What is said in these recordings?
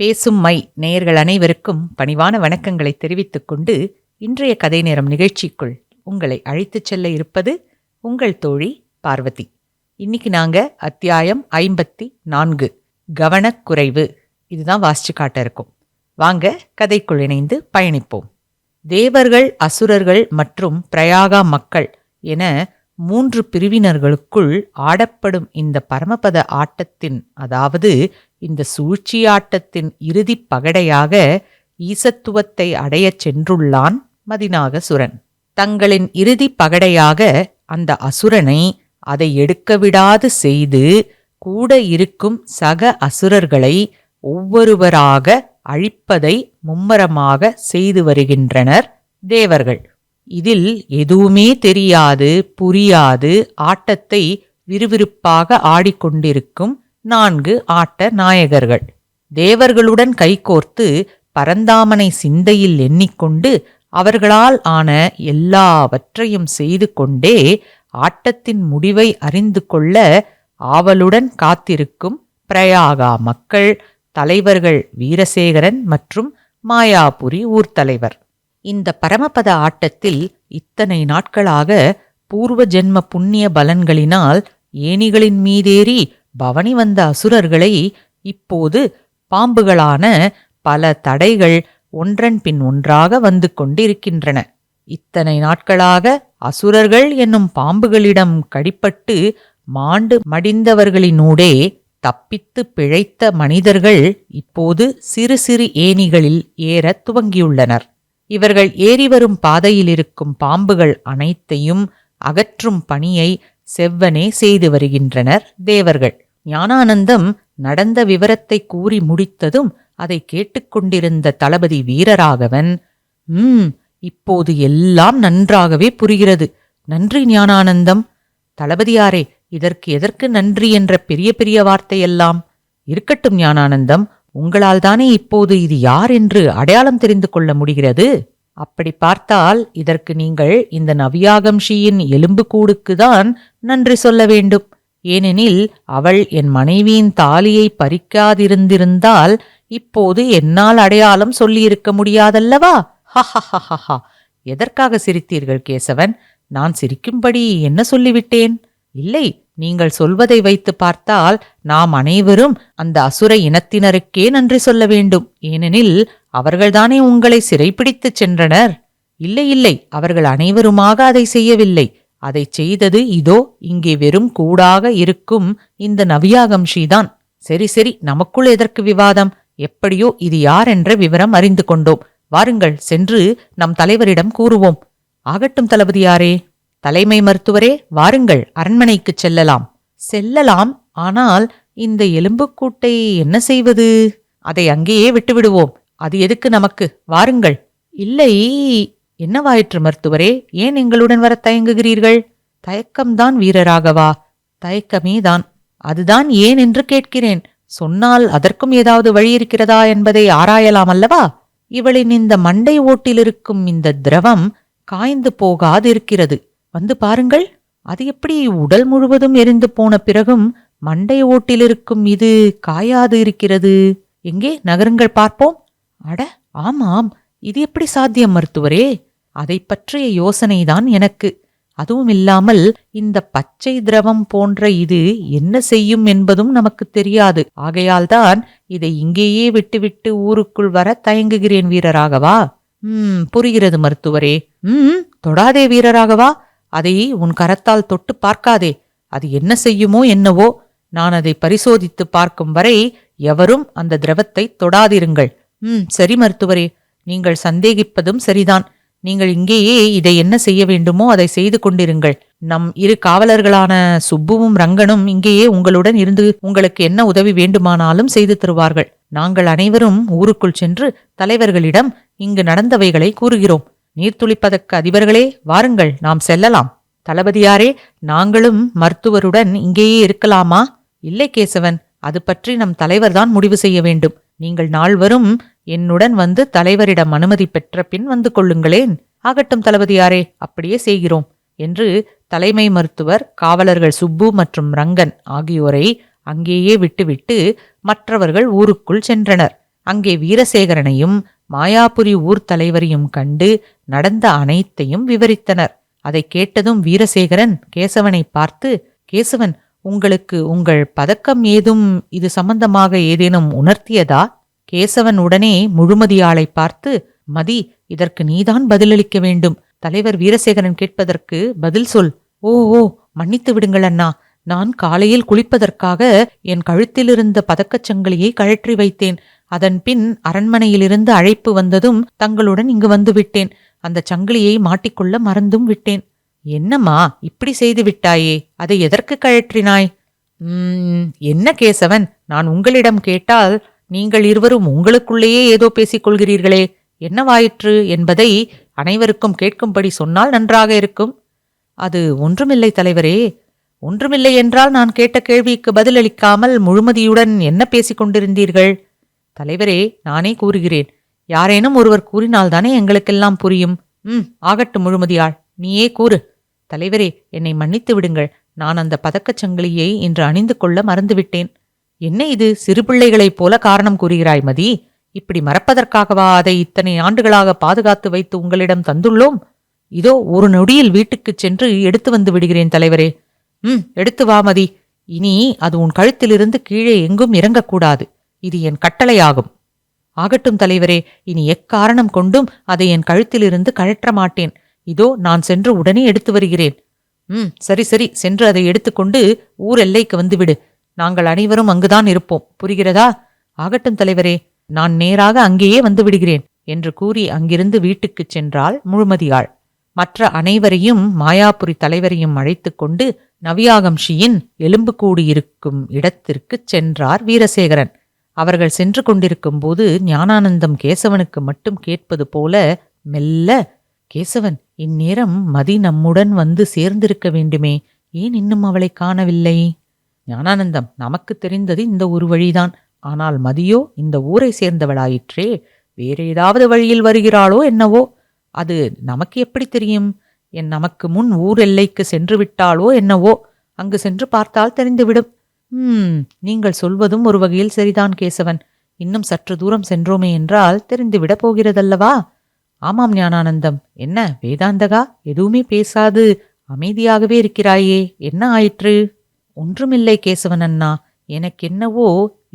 பேசும் மை நேயர்கள் அனைவருக்கும் பணிவான வணக்கங்களை தெரிவித்துக் கொண்டு இன்றைய கதை நேரம் நிகழ்ச்சிக்குள் உங்களை அழைத்துச் செல்ல இருப்பது உங்கள் தோழி பார்வதி. இன்னைக்கு நாங்க அத்தியாயம் 54 கவனக்குறைவு இதுதான் வாசிச்சு காட்ட இருக்கோம். வாங்க கதைக்குள் இணைந்து பயணிப்போம். தேவர்கள், அசுரர்கள் மற்றும் பிரயாகா மக்கள் என 3 பிரிவினர்களுக்குள் ஆடப்படும் இந்த பரமபத ஆட்டத்தின், அதாவது இந்த சூழ்ச்சி ஆட்டத்தின் இறுதிப் பகடையாக ஈசத்துவத்தை அடையச் சென்றுள்ளான் மதிநாகசுரன். தங்களின் இறுதி பகடையாக அந்த அசுரனை அதை எடுக்க விடாது செய்து கூட இருக்கும் சக அசுரர்களை ஒவ்வொருவராக அழிப்பதை மும்மரமாக செய்து வருகின்றனர் தேவர்கள். இதில் எதுவுமே தெரியாது புரியாது ஆட்டத்தை விறுவிறுப்பாக ஆடிக்கொண்டிருக்கும் 4 ஆட்ட நாயகர்கள். தேவர்களுடன் கைகோர்த்து பரந்தாமனை சிந்தையில் எண்ணிக்கொண்டு அவர்களால் ஆன எல்லாவற்றையும் செய்து கொண்டே ஆட்டத்தின் முடிவை அறிந்து கொள்ள ஆவலுடன் காத்திருக்கும் பிரயாகா மக்கள் தலைவர்கள் வீரசேகரன் மற்றும் மாயாபுரி ஊர்த்தலைவர். இந்த பரமபத ஆட்டத்தில் இத்தனை நாட்களாக பூர்வ ஜென்ம புண்ணிய பலன்களினால் ஏணிகளின் மீதேறி பவனி வந்த அசுரர்களை இப்போது பாம்புகளான பல தடைகள் ஒன்றன் பின் ஒன்றாக வந்து கொண்டிருக்கின்றன. இத்தனை நாட்களாக அசுரர்கள் என்னும் பாம்புகளிடம் கடிப்பட்டு மாண்டு மடிந்தவர்களினூடே தப்பித்து பிழைத்த மனிதர்கள் இப்போது சிறு சிறு ஏணிகளில் ஏறத் துவங்கியுள்ளனர். இவர்கள் ஏறி வரும் பாதையில் இருக்கும் பாம்புகள் அனைத்தையும் அகற்றும் பணியை செவ்வனே செய்து வருகின்றனர் தேவர்கள். ஞானானந்தம் நடந்த விவரத்தை கூறி முடித்ததும் அதை கேட்டுக்கொண்டிருந்த தளபதி வீரராகவன், இப்போது எல்லாம் நன்றாகவே புரிகிறது. நன்றி ஞானானந்தம். தளபதியாரே, இதற்கு எதற்கு நன்றி என்ற பெரிய பெரிய வார்த்தையெல்லாம் இருக்கட்டும் ஞானானந்தம். உங்களால் தானே இப்போது இது யார் என்று அடையாளம் தெரிந்து கொள்ள முடிகிறது. அப்படி பார்த்தால் இதற்கு நீங்கள் இந்த நவ்யாகம்ஷியின் எலும்புக்கூடுக்குதான் நன்றி சொல்ல வேண்டும். ஏனெனில் அவள் என் மனைவியின் தாலியை பறிக்காதிருந்திருந்தால் இப்போது என்னால் அடையாளம் சொல்லியிருக்க முடியாதல்லவா? ஹஹஹஹா. எதற்காக சிரித்தீர்கள் கேசவன்? நான் சிரிக்கும்படி என்ன சொல்லிவிட்டேன்? இல்லை, நீங்கள் சொல்வதை வைத்து பார்த்தால் நாம் அனைவரும் அந்த அசுர இனத்தினருக்கே நன்றி சொல்ல வேண்டும். ஏனெனில் அவர்கள்தானே உங்களை சிறைப்பிடித்துச் சென்றனர். இல்லை இல்லை, அவர்கள் அனைவருமாக அதை செய்யவில்லை. அதை செய்தது இதோ இங்கே வெறும் கூடாக இருக்கும் இந்த நவ்யாகம்ஷிதான். சரி சரி, நமக்குள் எதற்கு விவாதம்? எப்படியோ இது யார் என்ற விவரம் அறிந்து கொண்டோம். வாருங்கள், சென்று நம் தலைவரிடம் கூறுவோம். ஆகட்டும் தளபதியாரே. தலைமை மருத்துவரே, வாருங்கள், அரண்மனைக்குச் செல்லலாம். செல்லலாம், ஆனால் இந்த எலும்புக்கூட்டை என்ன செய்வது? அதை அங்கேயே விட்டுவிடுவோம். அது எதுக்கு நமக்கு? வாருங்கள். இல்லை, என்னவாயிற்று மருத்துவரே? ஏன் எங்களுடன் வர தயங்குகிறீர்கள்? தயக்கம்தான் வீரராகவா, தயக்கமேதான். அதுதான் ஏன் என்று கேட்கிறேன். சொன்னால் அதற்கும் ஏதாவது வழி இருக்கிறதா என்பதை ஆராயலாம் அல்லவா? இவளின் இந்த மண்டை ஓட்டிலிருக்கும் இந்த திரவம் காய்ந்து போகாதிருக்கிறது. வந்து பாருங்கள். அது எப்படி உடல் முழுவதும் எரிந்து போன பிறகும் மண்டை ஓட்டிலிருக்கும் இது காயாது இருக்கிறது? எங்கே நகருங்கள் பார்ப்போம். அட ஆமாம், இது எப்படி சாத்தியம் மருத்துவரே? அதை பற்றிய யோசனைதான் எனக்கு. அதுவும் இல்லாமல் இந்த பச்சை திரவம் போன்ற இது என்ன செய்யும் என்பதும் நமக்கு தெரியாது. ஆகையால்தான் இதை இங்கேயே விட்டுவிட்டு ஊருக்குள் வர தயங்குகிறேன் வீரராகவா. புரிகிறது மருத்துவரே. தொடாதே வீரராகவா. அதை உன் கரத்தால் தொட்டு பார்க்காதே. அது என்ன செய்யுமோ என்னவோ. நான் அதை பரிசோதித்து பார்க்கும் வரை எவரும் அந்த திரவத்தை தொடாதிருங்கள். சரி மருத்துவரே, நீங்கள் சந்தேகிப்பதும் சரிதான். நீங்கள் இங்கேயே இதை என்ன செய்ய வேண்டுமோ அதை செய்து கொண்டிருங்கள். நம் 2 காவலர்களான சுப்புவும் ரங்கனும் இங்கேயே உங்களுடன் இருந்து உங்களுக்கு என்ன உதவி வேண்டுமானாலும் செய்து தருவார்கள். நாங்கள் அனைவரும் ஊருக்குள் சென்று தலைவர்களிடம் இங்கு நடந்தவைகளை கூறுகிறோம். நீர்த்துளிப்பதற்கு அதிபர்களே, வாருங்கள், நாம் செல்லலாம். தளபதியாரே, நாங்களும் மருத்துவருடன் இங்கேயே இருக்கலாமா? இல்லை கேசவன், அது பற்றி நம் தலைவர்தான் முடிவு செய்ய வேண்டும். நீங்கள் நால்வரும் என்னுடன் வந்து தலைவரிடம் அனுமதி பெற்ற பின் வந்து கொள்ளுங்களேன். ஆகட்டும் தளபதியாரே, அப்படியே செய்கிறோம் என்று தலைமை மருத்துவர் காவலர்கள் சுப்பு மற்றும் ரங்கன் ஆகியோரை அங்கேயே விட்டுவிட்டு மற்றவர்கள் ஊருக்குள் சென்றனர். அங்கே வீரசேகரனையும் மாயாபுரி ஊர் தலைவரையும் கண்டு நடந்த அனைத்தையும் விவரித்தனர். அதை கேட்டதும் வீரசேகரன் கேசவனை பார்த்து, கேசவன், உங்களுக்கு உங்கள் பதக்கம் ஏதும் இது சம்பந்தமாக ஏதேனும் உணர்த்தியதா? கேசவன் உடனே முழுமதியாளை பார்த்து, மதி, இதற்கு நீதான் பதிலளிக்க வேண்டும். தலைவர் வீரசேகரன் கேட்பதற்கு பதில் சொல். ஓ ஓ, மன்னித்து விடுங்கள் அண்ணா. நான் காலையில் குளிப்பதற்காக என் கழுத்திலிருந்த பதக்கச்சங்கிலியை கழற்றி வைத்தேன். அதன் பின் அரண்மனையிலிருந்து அழைப்பு வந்ததும் தங்களுடன் இங்கு வந்துவிட்டேன். அந்த சங்கிலியை மாட்டிக்கொள்ள மறந்தும் விட்டேன். என்னம்மா இப்படி செய்து விட்டாயே? அதை எதற்கு கழற்றினாய்? என்ன கேசவன், நான் உங்களிடம் கேட்டால் நீங்கள் இருவரும் உங்களுக்குள்ளேயே ஏதோ பேசிக்கொள்கிறீர்களே. என்னவாயிற்று என்பதை அனைவருக்கும் கேட்கும்படி சொன்னால் நன்றாக இருக்கும். அது ஒன்றுமில்லை தலைவரே. ஒன்றுமில்லை என்றால் நான் கேட்ட கேள்விக்கு பதிலளிக்காமல் முழுமதியுடன் என்ன பேசிக் கொண்டிருந்தீர்கள்? தலைவரே, நானே கூறுகிறேன். யாரேனும் ஒருவர் கூறினால்தானே எங்களுக்கெல்லாம் புரியும். ஆகட்டும் முழுமதியாள், நீயே கூறு. தலைவரே, என்னை மன்னித்து விடுங்கள். நான் அந்த பதக்கச்சங்கிலியை இன்று அணிந்து கொள்ள மறந்துவிட்டேன். என்ன இது, சிறு பிள்ளைகளைப் போல காரணம் கூறுகிறாய் மதி? இப்படி மறப்பதற்காகவா அதை இத்தனை ஆண்டுகளாக பாதுகாத்து வைத்து உங்களிடம் தந்துள்ளோம்? இதோ ஒரு நொடியில் வீட்டுக்குச் சென்று எடுத்து வந்து விடுகிறேன் தலைவரே. எடுத்து வா மதி. இனி அது உன் கழுத்திலிருந்து கீழே எங்கும் இறங்கக்கூடாது. இது என் கட்டளையாகும். ஆகட்டும் தலைவரே, இனி எக்காரணம் கொண்டும் அதை என் கழுத்திலிருந்து கழற்ற மாட்டேன். இதோ நான் சென்று உடனே எடுத்து வருகிறேன். சரி சரி, சென்று அதை எடுத்துக்கொண்டு ஊர் எல்லைக்கு வந்துவிடு. நாங்கள் அனைவரும் அங்குதான் இருப்போம். புரிகிறதா? ஆகட்டும் தலைவரே, நான் நேராக அங்கேயே வந்து விடுகிறேன் என்று கூறி அங்கிருந்து வீட்டுக்குச் சென்றாள் முழுமதியாள். மற்ற அனைவரையும் மாயாபுரி தலைவரையும் அழைத்து கொண்டு நவியாகம்ஷியின் எலும்புக்கூடு இருக்கும் இடத்திற்குச் சென்றார் வீரசேகரன். அவர்கள் சென்று கொண்டிருக்கும் போது ஞானானந்தம் கேசவனுக்கு மட்டும் கேட்பது போல மெல்ல, கேசவன், இந்நேரம் மதி நம்முடன் வந்து சேர்ந்திருக்க வேண்டுமே, ஏன் இன்னும் அவளை காணவில்லை? ஞானானந்தம், நமக்கு தெரிந்தது இந்த ஒரு வழிதான். ஆனால் மதியோ இந்த ஊரை சேர்ந்தவளாயிற்றே. வேற ஏதாவது வழியில் வருகிறாளோ என்னவோ? அது நமக்கு எப்படி தெரியும்? நமக்கு முன் ஊர் எல்லைக்கு சென்று விட்டாளோ என்னவோ? அங்கு சென்று பார்த்தால் தெரிந்துவிடும். நீங்கள் சொல்வதும் ஒரு வகையில் சரிதான் கேசவன். இன்னும் சற்று தூரம் சென்றோமே என்றால் தெரிந்துவிடப் போகிறதல்லவா? ஆமாம் ஞானானந்தம். என்ன வேதாந்தகா, எதுவுமே பேசாது அமைதியாகவே இருக்கிறாயே, என்ன ஆயிற்று? ஒன்றுமில்லை கேசவன் அண்ணா. எனக்கென்னவோ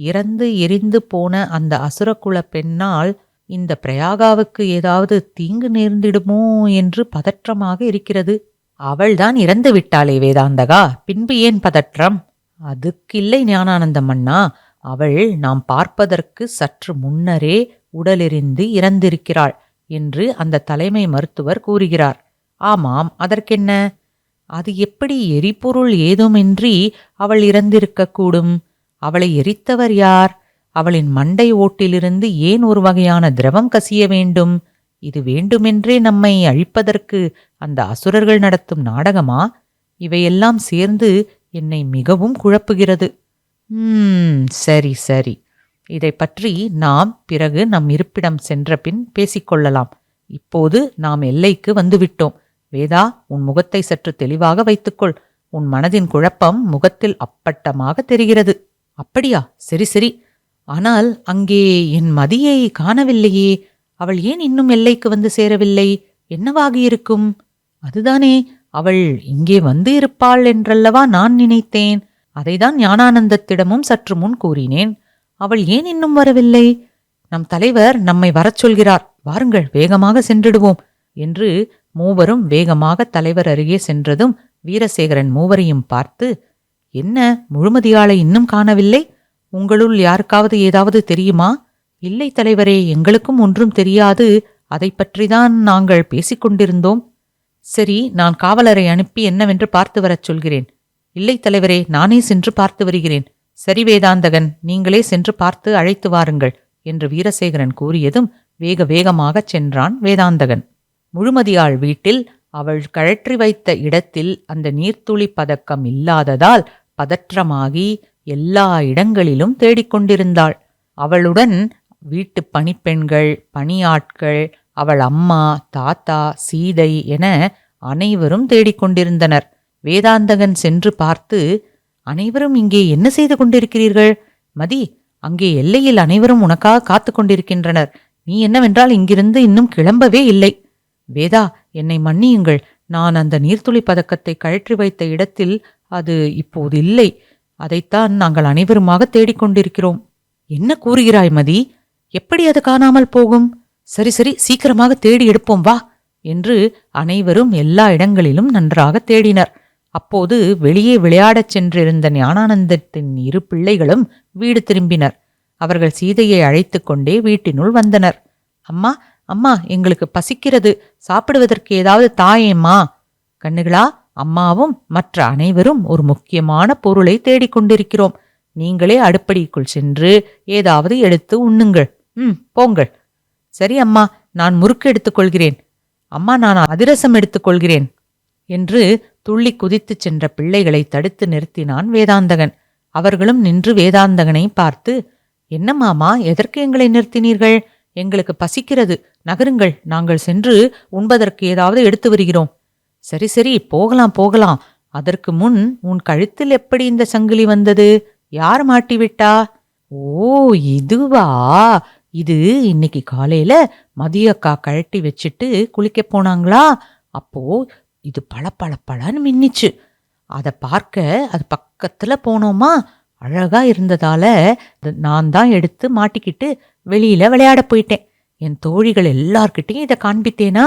இறந்து எரிந்து போன அந்த அசுரகுல பெண்ணால் இந்த பிரயாகாவுக்கு ஏதாவது தீங்கு நேர்ந்திடுமோ என்று பதற்றமாக இருக்கிறது. அவள்தான் இறந்து விட்டாளே வேதாந்தகா, பின்பு ஏன் பதற்றம்? அதுக்கில்லை ஞானானந்தம் அண்ணா. அவள் நாம் பார்ப்பதற்கு சற்று முன்னரே உடலெறிந்து இறந்திருக்கிறாள் என்று அந்த தலைமை மருத்துவர் கூறுகிறார். ஆமாம், அதற்கென்ன? அது எப்படி எரிபொருள் ஏதுமின்றி அவள் இறந்திருக்கக்கூடும்? அவளை எரித்தவர் யார்? அவளின் மண்டை ஓட்டிலிருந்து ஏன் ஒரு வகையான திரவம் கசிய வேண்டும்? இது வேண்டுமென்றே நம்மை அழிப்பதற்கு அந்த அசுரர்கள் நடத்தும் நாடகமா? இவையெல்லாம் சேர்ந்து என்னை மிகவும் குழப்புகிறது. சரி சரி, இதை பற்றி நாம் பிறகு நம் இருப்பிடம் சென்ற பின் பேசிக்கொள்ளலாம். இப்போது நாம் எல்லைக்கு வந்துவிட்டோம். வேதா, உன் முகத்தை சற்று தெளிவாக வைத்துக்கொள். உன் மனதின் குழப்பம் முகத்தில் அப்பட்டமாக தெரிகிறது. அப்படியா? சரி சரி. ஆனால் அங்கே என் மதியை காணவில்லையே. அவள் ஏன் இன்னும் எல்லைக்கு வந்து சேரவில்லை? என்னவாகியிருக்கும்? அதுதானே, அவள் இங்கே வந்து இருப்பாள் என்றல்லவா நான் நினைத்தேன். அதைதான் ஞானானந்தத்திடமும் சற்று முன் கூறினேன். அவள் ஏன் இன்னும் வரவில்லை? நம் தலைவர் நம்மை வரச் சொல்கிறார். வாருங்கள், வேகமாக சென்றிடுவோம் என்று மூவரும் வேகமாக தலைவர் அருகே சென்றதும் வீரசேகரன் மூவரையும் பார்த்து, என்ன, முழுமதியாளை இன்னும் காணவில்லை? உங்களுள் யாருக்காவது ஏதாவது தெரியுமா? இல்லை தலைவரே, எங்களுக்கும் ஒன்றும் தெரியாது. அதை பற்றிதான் நாங்கள் பேசிக்கொண்டிருந்தோம். சரி, நான் காவலரை அனுப்பி என்னவென்று பார்த்து வரச் சொல்கிறேன். இல்லை தலைவரே, நானே சென்று பார்த்து வருகிறேன். சரி வேதாந்தகன், நீங்களே சென்று பார்த்து அழைத்து வாருங்கள் என்று வீரசேகரன் கூறியதும் வேக வேகமாகச் சென்றான் வேதாந்தகன். முழுமதியாள் வீட்டில் அவள் கழற்றி வைத்த இடத்தில் அந்த நீர்த்துளி பதக்கம் இல்லாததால் பதற்றமாகி எல்லா இடங்களிலும் தேடிக்கொண்டிருந்தாள். அவளுடன் வீட்டு பணிப்பெண்கள், பணியாட்கள், அவள் அம்மா, தாத்தா, சீதை என அனைவரும் தேடிக்கொண்டிருந்தனர். வேதாந்தகன் சென்று பார்த்து, அனைவரும் இங்கே என்ன செய்து கொண்டிருக்கிறீர்கள்? மதி, அங்கே எல்லையில் அனைவரும் உனக்காக காத்து கொண்டிருக்கின்றனர். நீ என்னவென்றால் இங்கிருந்து இன்னும் கிளம்பவே இல்லை. வேதா, என்னை மன்னியுங்கள். நான் அந்த நீர்த்துளி பதக்கத்தை கழற்றி வைத்த இடத்தில் அது இப்போது இல்லை. அதைத்தான் நாங்கள் அனைவருமாக தேடிக்கொண்டிருக்கிறோம். என்ன கூறுகிறாய் மதி? எப்படி அது காணாமல் போகும்? சரி சரி, சீக்கிரமாக தேடி எடுப்போம் வா என்று அனைவரும் எல்லா இடங்களிலும் நன்றாக தேடினர். அப்போது வெளியே விளையாடச் சென்றிருந்த ஞானானந்தத்தின் 2 பிள்ளைகளும் வீடு திரும்பினர். அவர்கள் சீதையை அழைத்து கொண்டே வீட்டினுள் வந்தனர். அம்மா அம்மா, எங்களுக்கு பசிக்கிறது, சாப்பிடுவதற்கு ஏதாவது தாயேம்மா. கண்ணுகளா, அம்மாவும் மற்ற அனைவரும் ஒரு முக்கியமான பொருளை தேடிக்கொண்டிருக்கிறோம். நீங்களே அடுப்படிக்குள் சென்று ஏதாவது எடுத்து உண்ணுங்கள். போங்கள். சரி அம்மா, நான் முறுக்கு எடுத்துக்கொள்கிறேன். அம்மா, நான் அதிரசம் எடுத்துக்கொள்கிறேன் என்று துள்ளி குதித்துச் சென்ற பிள்ளைகளை தடுத்து நிறுத்தினான் வேதாந்தகன். அவர்களும் நின்று வேதாந்தகனை பார்த்து, என்ன மாமா, எதற்கு எங்களை நிறுத்தினீர்கள்? எங்களுக்கு பசிக்கிறது, நகருங்கள், நாங்கள் சென்று உண்பதற்கு ஏதாவது எடுத்து வருகிறோம். சரி சரி, போகலாம் போகலாம். அதற்கு முன் உன் கழுத்தில் எப்படி இந்த சங்கிலி வந்தது? யார் மாட்டிவிட்டா? ஓ, இதுவா? இது இன்னைக்கு காலையில மதியக்கா கழட்டி வச்சுட்டு குளிக்க போனாங்களா? அப்போ இது பளபளன்னு மின்னிச்சு. அதை பார்க்க அது பக்கத்துல போனோமா, அழகா இருந்ததால நான் தான் எடுத்து மாட்டிக்கிட்டு வெளியில விளையாட போயிட்டேன். என் தோழிகள் எல்லார்கிட்டையும் இதை காண்பித்தேனா,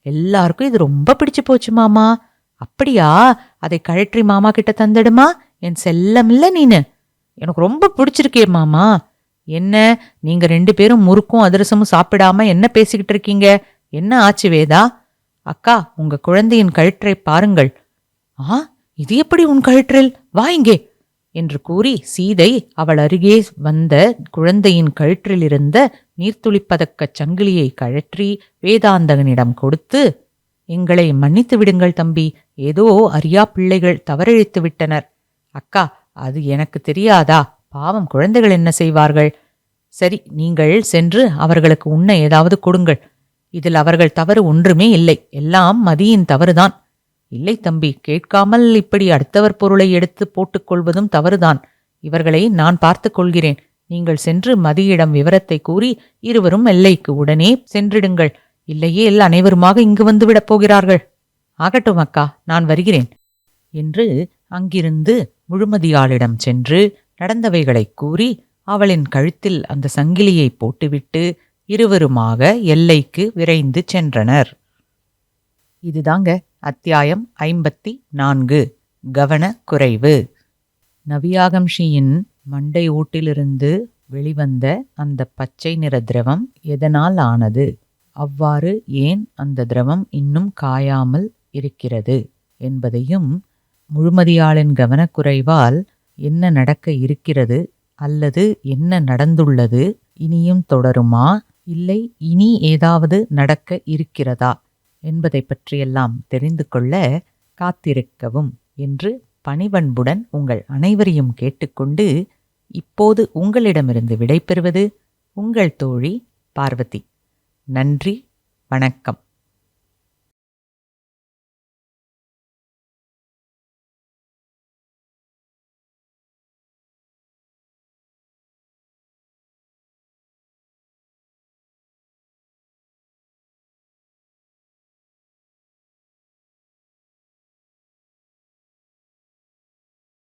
எல்லாருக்கும் இது ரொம்ப பிடிச்சு போச்சு மாமா. அப்படியா? அதை கழற்றி மாமா கிட்ட தந்துடுமா, என் செல்லமில்ல நீனு. எனக்கு ரொம்ப பிடிச்சிருக்கே மாமா. என்ன, நீங்க 2 பேரும் முறுக்கும் அதிரசமும் சாப்பிடாம என்ன பேசிக்கிட்டு இருக்கீங்க? என்ன ஆச்சு வேதா? அக்கா, உங்க குழந்தையின் கழுற்றை பாருங்கள். இது எப்படி உன் கழுற்றில்? வா இங்கே என்று கூறி சீதை அவள் அருகே வந்த குழந்தையின் கழுற்றிலிருந்த நீர்த்துளிப்பதக்கச் சங்கிலியை கழற்றி வேதாந்தகனிடம் கொடுத்து, எங்களை மன்னித்து விடுங்கள் தம்பி, ஏதோ அறியா பிள்ளைகள் தவறிழைத்து விட்டனர். அக்கா, அது எனக்கு தெரியாதா? பாவம் குழந்தைகள் என்ன செய்வார்கள்? சரி, நீங்கள் சென்று அவர்களுக்கு உண்ண ஏதாவது கொடுங்கள். இதில் அவர்கள் தவறு ஒன்றுமே இல்லை, எல்லாம் மதியின் தவறுதான். இல்லை தம்பி, கேட்காமல் இப்படி அடுத்தவர் பொருளை எடுத்து போட்டுக்கொள்வதும் தவறுதான். இவர்களை நான் பார்த்துக் கொள்கிறேன். நீங்கள் சென்று மதியிடம் விவரத்தை கூறி இருவரும் எல்லைக்கு உடனே சென்றிடுங்கள். இல்லையே அனைவருமாக இங்கு வந்துவிடப் போகிறார்கள். ஆகட்டும் அக்கா, நான் வருகிறேன் என்று அங்கிருந்து முழுமதியாளிடம் சென்று நடந்தவைகளை கூறி அவளின் கழுத்தில் அந்த சங்கிலியை போட்டுவிட்டு இருவருமாக எல்லைக்கு விரைந்து சென்றனர். இதுதாங்க அத்தியாயம் 54, கவனக்குறைவு. நவியாகம்ஷியின் மண்டை ஓட்டிலிருந்து வெளிவந்த அந்த பச்சை நிற திரவம் எதனால் ஆனது? அவ்வாறு ஏன் அந்த திரவம் இன்னும் காயாமல் இருக்கிறது என்பதையும், முழுமதியாளின் கவனக்குறைவால் என்ன நடக்க இருக்கிறது அல்லது என்ன நடந்துள்ளது, இனியும் தொடருமா, இல்லை இனி ஏதாவது நடக்க இருக்கிறதா என்பதை பற்றியெல்லாம் தெரிந்து கொள்ள காத்திருக்கவும் என்று பணிவன்புடன் உங்கள் அனைவரையும் கேட்டுக்கொண்டு இப்போது உங்களிடமிருந்து விடைபெறுவது உங்கள் தோழி பார்வதி. நன்றி, வணக்கம்.